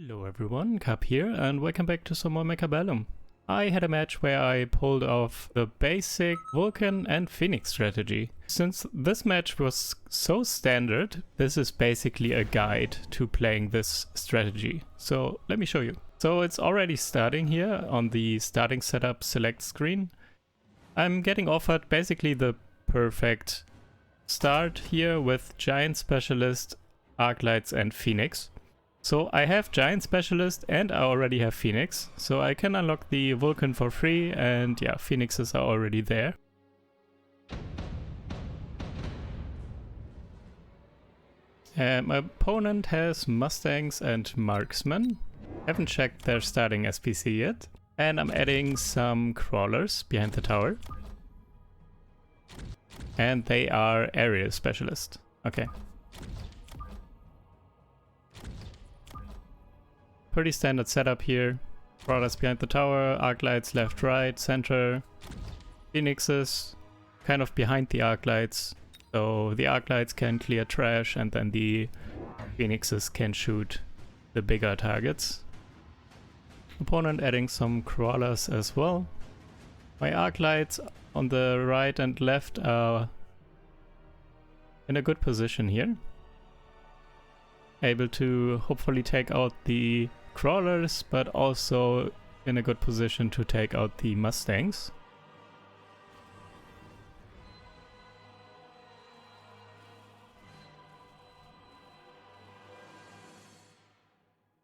Hello everyone, Cap here, and welcome back to some more Mechabellum. I had a match where I pulled off the basic Vulcan and Phoenix strategy. Since this match was so standard, this is basically a guide to playing this strategy. So let me show you. So it's already starting here on the starting setup select screen. I'm getting offered basically the perfect start here with Giant Specialist, Arclights and Phoenix. So I have Giant Specialist and I already have Phoenix, so I can unlock the Vulcan for free, and yeah, Phoenixes are already there. And my opponent has Mustangs and Marksmen. Haven't checked their starting SPC yet. And I'm adding some crawlers behind the tower. And they are Aerial Specialist. Okay. Pretty standard setup here. Crawlers behind the tower, Arclights left, right, center. Phoenixes kind of behind the Arclights. So the Arclights can clear trash and then the Phoenixes can shoot the bigger targets. Opponent adding some crawlers as well. My Arclights on the right and left are in a good position here. Able to hopefully take out the crawlers, but also in a good position to take out the Mustangs.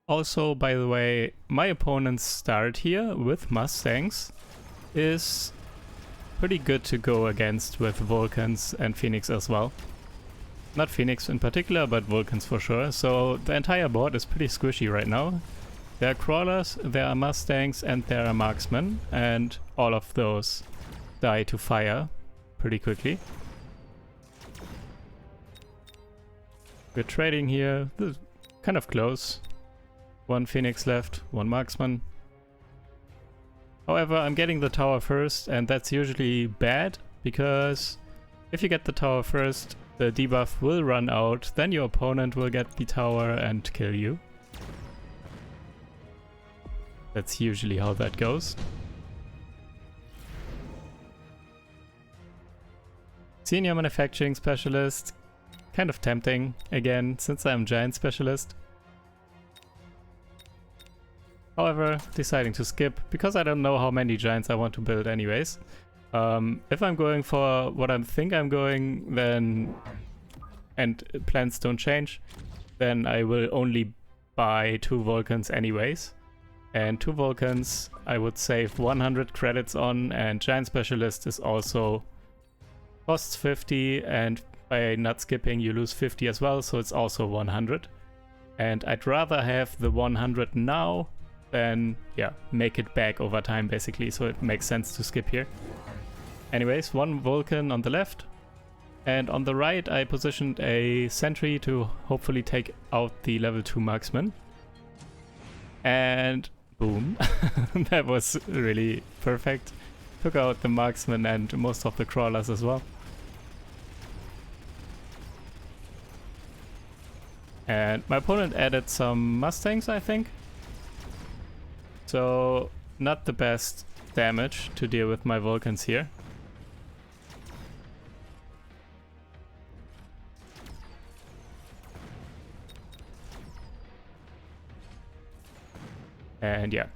Also, by the way, my opponent's start here with Mustangs is pretty good to go against with Vulcans and Phoenix as well. Not Phoenix in particular, but Vulcans for sure. So the entire board is pretty squishy right now. There are crawlers, there are Mustangs, and there are marksmen, and all of those die to fire pretty quickly. We're trading here. This is kind of close. One Phoenix left, one marksman. However, I'm getting the tower first, and that's usually bad, because if you get the tower first, the debuff will run out, then your opponent will get the tower and kill you. That's usually how that goes. Senior Manufacturing Specialist. Kind of tempting, again, since I'm Giant Specialist. However, deciding to skip, because I don't know how many Giants I want to build anyways. If I'm going for what I think I'm going, then, and plans don't change, then I will only buy 2 Vulcans anyways. And 2 Vulcans I would save 100 credits on, and Giant Specialist is also costs 50, and by not skipping you lose 50 as well, so it's also 100. And I'd rather have the 100 now than, yeah, make it back over time basically, so it makes sense to skip here. Anyways, 1 Vulcan on the left, and on the right I positioned a sentry to hopefully take out the level 2 marksman. And boom, that was really perfect. Took out the marksman and most of the crawlers as well. And my opponent added some Mustangs, I think. So not the best damage to deal with my Vulcans here. And yeah,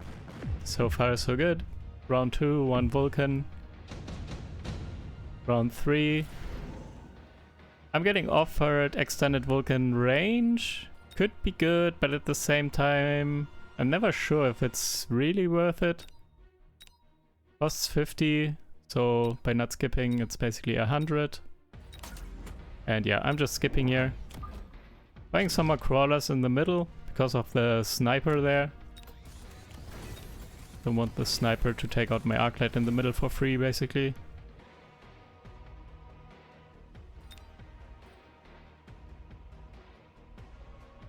so far so good. Round 2, 1 Vulcan. Round 3. I'm getting offered extended Vulcan range. Could be good, but at the same time, I'm never sure if it's really worth it. Costs 50, so by not skipping, it's basically 100. And yeah, I'm just skipping here. Buying some more crawlers in the middle because of the sniper there. Don't want the sniper to take out my Arclight in the middle for free, basically.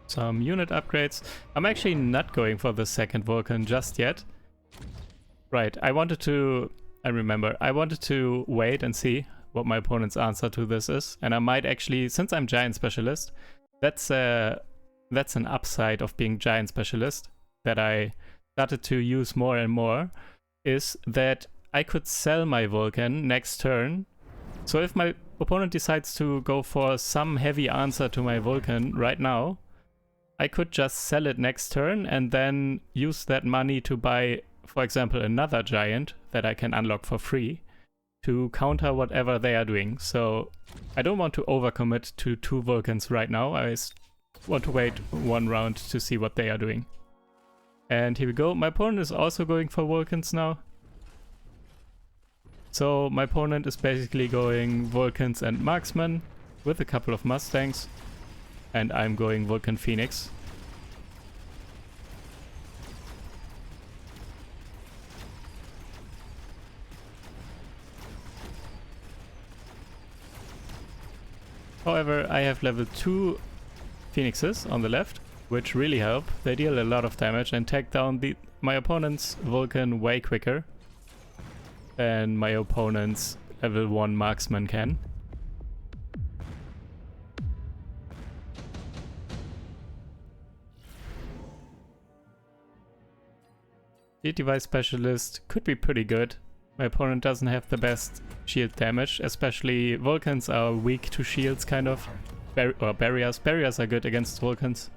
Some unit upgrades. I'm actually not going for the second Vulcan just yet. Right, I wanted to wait and see what my opponent's answer to this is. And I might actually, since I'm Giant Specialist, that's a that's an upside of being giant specialist that I started to use more and more, is that I could sell my Vulcan next turn. So if my opponent decides to go for some heavy answer to my Vulcan right now, I could just sell it next turn and then use that money to buy, for example, another giant that I can unlock for free to counter whatever they are doing. So I don't want to overcommit to 2 Vulcans right now. I want to wait 1 round to see what they are doing. And here we go. My opponent is also going for Vulcans now. So my opponent is basically going Vulcans and Marksman with a couple of Mustangs. And I'm going Vulcan Phoenix. However, I have level 2 Phoenixes on the left, which really help. They deal a lot of damage and take down my opponent's Vulcan way quicker than my opponent's level 1 Marksman can. Shield Device Specialist could be pretty good. My opponent doesn't have the best shield damage, especially Vulcans are weak to shields kind of. Or barriers. Barriers are good against Vulcans.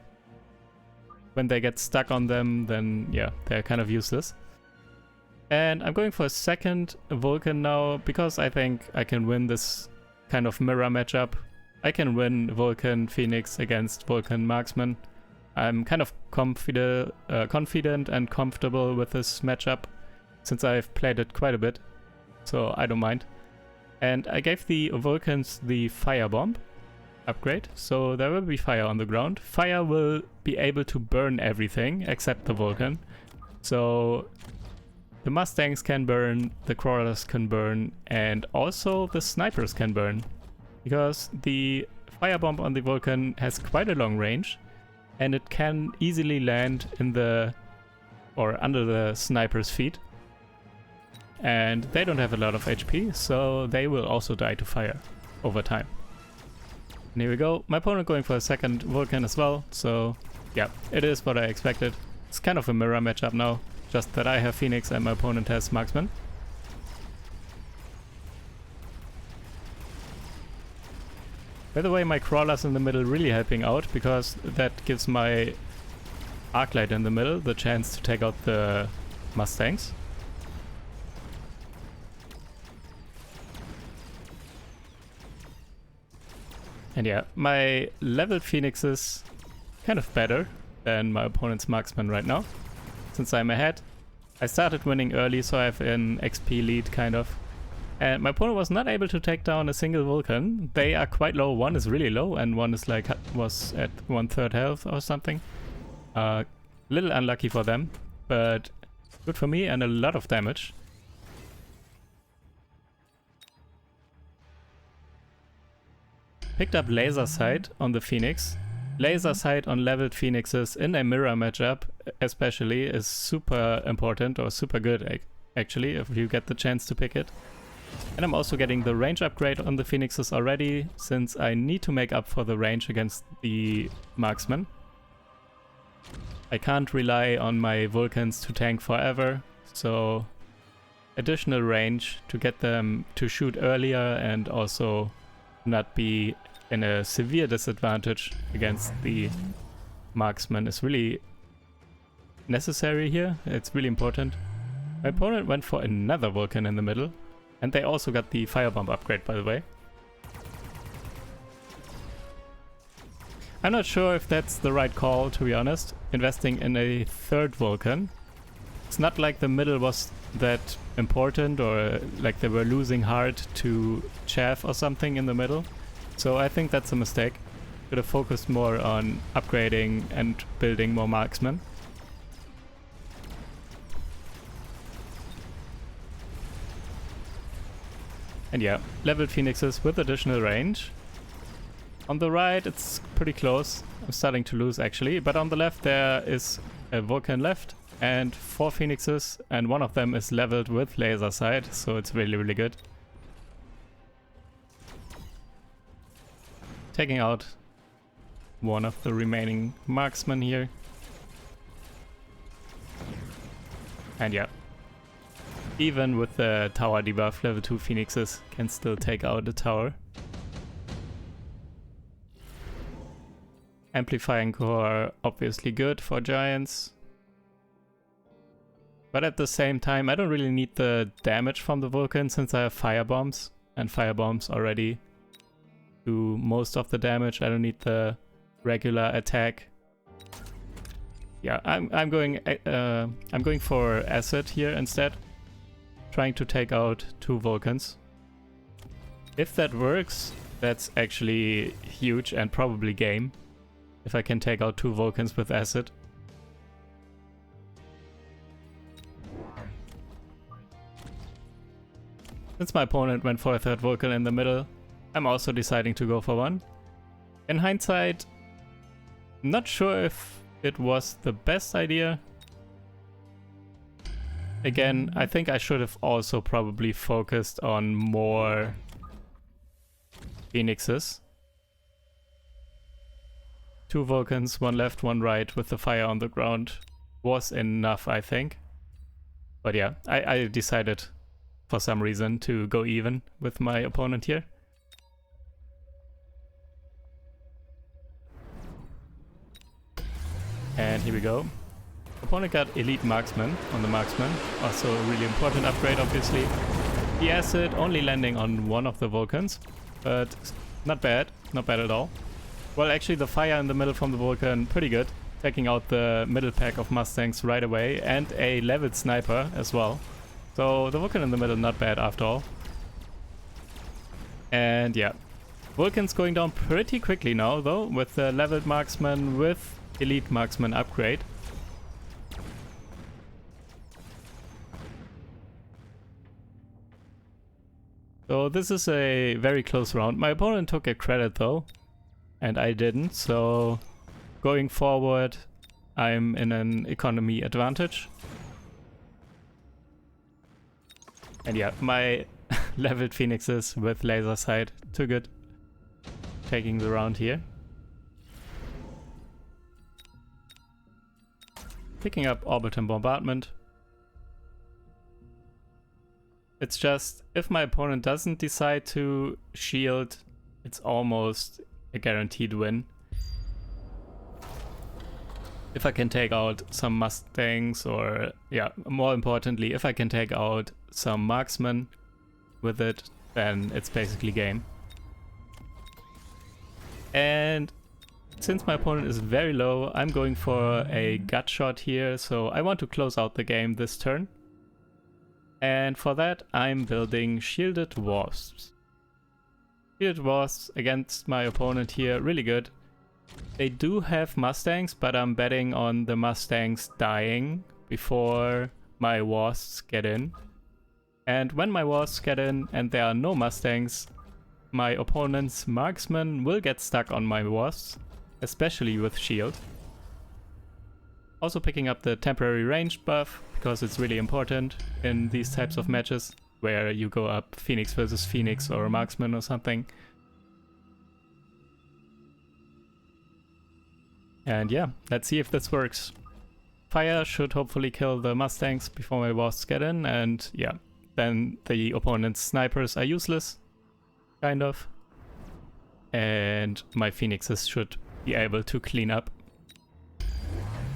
When they get stuck on them, then yeah, they're kind of useless. And I'm going for a second Vulcan now, because I think I can win this kind of mirror matchup. I can win Vulcan Phoenix against Vulcan Marksman. I'm kind of confident and comfortable with this matchup, since I've played it quite a bit, so I don't mind. And I gave the Vulcans the Firebomb upgrade, so there will be fire on the ground. Fire will be able to burn everything except the Vulcan. So the Mustangs can burn, the Crawlers can burn, and also the Snipers can burn. Because the Firebomb on the Vulcan has quite a long range, and it can easily land in the or under the Sniper's feet. And they don't have a lot of HP, so they will also die to fire over time. And here we go. My opponent going for a second Vulcan as well, so yeah, it is what I expected. It's kind of a mirror matchup now, just that I have Phoenix and my opponent has Marksman. By the way, my Crawlers in the middle really helping out, because that gives my Arclight in the middle the chance to take out the Mustangs. And yeah, my leveled Phoenix is kind of better than my opponent's Marksman right now, since I'm ahead. I started winning early, so I have an XP lead kind of. And my opponent was not able to take down a single Vulcan. They are quite low. One is really low, and one is like was at 1/3 health or something. Little unlucky for them, but good for me and a lot of damage. Picked up Laser Sight on the Phoenix. Laser Sight on leveled Phoenixes in a mirror matchup especially is super important, or super good actually, if you get the chance to pick it. And I'm also getting the range upgrade on the Phoenixes already, since I need to make up for the range against the Marksman. I can't rely on my Vulcans to tank forever, so additional range to get them to shoot earlier and also not be in a severe disadvantage against the Marksman is really necessary here. It's really important. My opponent went for another Vulcan in the middle, and they also got the Firebomb upgrade, by the way. I'm not sure if that's the right call, to be honest, investing in a third Vulcan. It's not like the middle was that important, or like they were losing hard to chaff or something in the middle. So I think that's a mistake. Should have focused more on upgrading and building more Marksmen. And yeah, leveled Phoenixes with additional range. On the right it's pretty close. I'm starting to lose actually, but on the left there is a Vulcan left and 4 Phoenixes, and one of them is leveled with Laser Sight, so it's really, really good. Taking out one of the remaining marksmen here. And yeah, even with the tower debuff, level 2 phoenixes can still take out the tower. Amplifying core, obviously good for giants. But at the same time, I don't really need the damage from the Vulcan since I have fire bombs. And fire bombs already do most of the damage. I don't need the regular attack. Yeah, I'm going for acid here instead, trying to take out 2 Vulcans. If that works, that's actually huge and probably game. If I can take out 2 Vulcans with acid. Since my opponent went for a 3rd Vulcan in the middle, I'm also deciding to go for one. In hindsight, not sure if it was the best idea. Again, I think I should have also probably focused on more phoenixes. 2 Vulcans, 1 left, 1 right with the fire on the ground was enough, I think. But yeah, I decided for some reason to go even with my opponent here. And here we go. Opponent got Elite Marksman on the Marksman. Also a really important upgrade, obviously. The acid only landing on one of the Vulcans, but not bad. Not bad at all. Well, actually the fire in the middle from the Vulcan, pretty good. Taking out the middle pack of Mustangs right away, and a leveled sniper as well. So the Vulcan in the middle, not bad after all. And yeah, Vulcan's going down pretty quickly now though, with the leveled Marksman with Elite Marksman upgrade. So this is a very close round. My opponent took a credit though, and I didn't, so going forward I'm in an economy advantage. And yeah, my leveled phoenixes with laser sight, too good. Taking the round here. Picking up orbital bombardment. It's just, if my opponent doesn't decide to shield, it's almost a guaranteed win. If I can take out some Mustangs, or yeah, more importantly, if I can take out some marksmen with it, then it's basically game. And since my opponent is very low, I'm going for a gut shot here, so I want to close out the game this turn. And for that, I'm building shielded wasps. Shielded wasps against my opponent here, really good. They do have Mustangs, but I'm betting on the Mustangs dying before my wasps get in. And when my wasps get in and there are no Mustangs, my opponent's marksman will get stuck on my wasps, especially with shield. Also picking up the temporary ranged buff, because it's really important in these types of matches, where you go up Phoenix versus Phoenix or Marksman or something. And yeah, let's see if this works. Fire should hopefully kill the Mustangs before my wasps get in, and yeah, then the opponent's snipers are useless, kind of. And my Phoenixes should be able to clean up.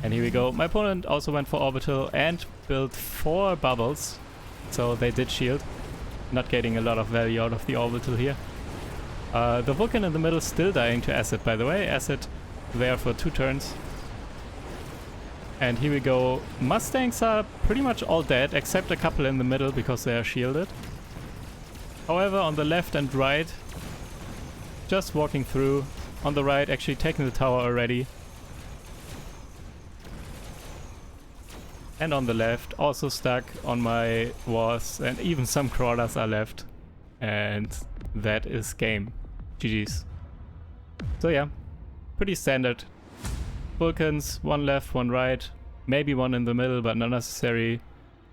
And here we go. My opponent also went for orbital and built 4 bubbles, so they did shield. Not getting a lot of value out of the orbital here. The Vulcan in the middle still dying to acid, by the way. Acid there for 2 turns. And here we go. Mustangs are pretty much all dead, except a couple in the middle because they are shielded. However, on the left and right, just walking through. On the right, actually taking the tower already. And on the left, also stuck on my wasps, and even some crawlers are left. And that is game. GG's. So yeah, pretty standard. Vulcans, 1 left, 1 right, maybe 1 in the middle, but not necessary.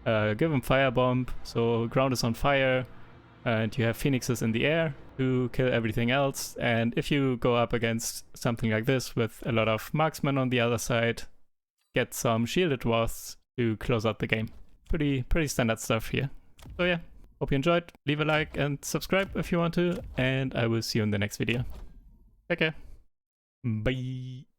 Give him firebomb, so ground is on fire. and you have phoenixes in the air to kill everything else. And if you go up against something like this with a lot of marksmen on the other side, get some shielded wasps to close out the game. Pretty standard stuff here. So yeah, hope you enjoyed. Leave a like and subscribe if you want to, and I will see you in the next video. Take care. Bye.